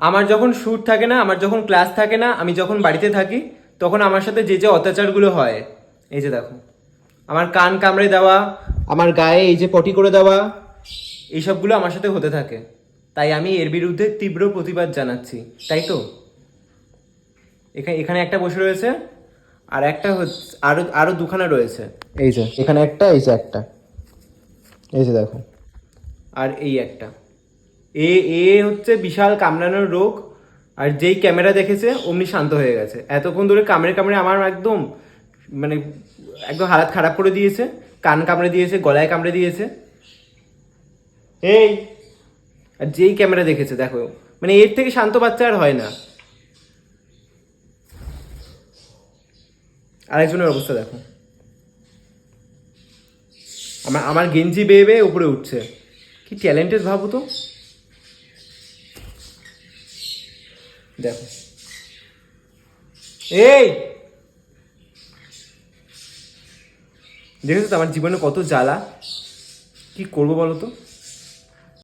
আমার যখন শ্যুট থাকে না, আমার যখন ক্লাস থাকে না, আমি যখন বাড়িতে থাকি, তখন আমার সাথে যে যে অত্যাচারগুলো হয়, এই যে দেখো, আমার কান কামড়ে দেওয়া, আমার গায়ে এই যে পটি করে দেওয়া, এইসবগুলো আমার সাথে হতে থাকে। তাই আমি এর বিরুদ্ধে তীব্র প্রতিবাদ জানাচ্ছি, তাই তো? এখানে এখানে একটা বসে রয়েছে, আর একটা হচ্ছে, আরো আরো দুখানা রয়েছে। এই যে এখানে একটা, এই যে একটা, এই যে দেখো, আর এই একটা। এ এ হচ্ছে বিশাল কামড়ানোর রোগ। আর যেই ক্যামেরা দেখেছে অমনি শান্ত হয়ে গেছে। এতক্ষণ ধরে কামড়ে কামড়ে আমার একদম মানে একদম হালাত খারাপ করে দিয়েছে। কান কামড়ে দিয়েছে, গলায় কামড়ে দিয়েছে। এই, আর যেই ক্যামেরা দেখেছে দেখো, মানে এর থেকে শান্ত বাচ্চা আর হয় না। আরেকজনের অবস্থা দেখো, আমার আমার গেঞ্জি বেয়ে বেয়ে উপরে উঠছে। কি ট্যালেন্টেড ভাবো তো। দেখো, এই দেখেছো তো আমার জীবনে কত জ্বালা। কি করবো বলো তো।